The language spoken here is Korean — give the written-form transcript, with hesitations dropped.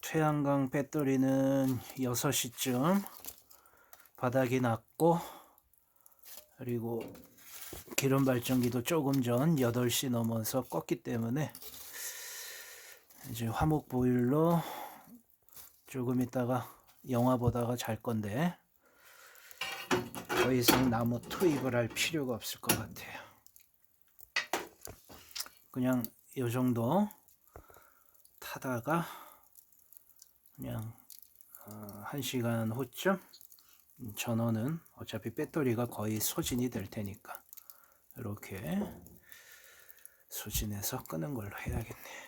태양광 배터리는 6시쯤 바닥이 났고, 그리고 기름 발전기도 조금 전 8시 넘어서 껐기 때문에 이제 화목 보일러 조금 있다가 영화 보다가 잘 건데 더 이상 나무 투입을 할 필요가 없을 것 같아요. 그냥 이 정도 타다가 그냥 1시간 후쯤 전원은 어차피 배터리가 거의 소진이 될 테니까 이렇게 소진해서 끄는 걸로 해야겠네요.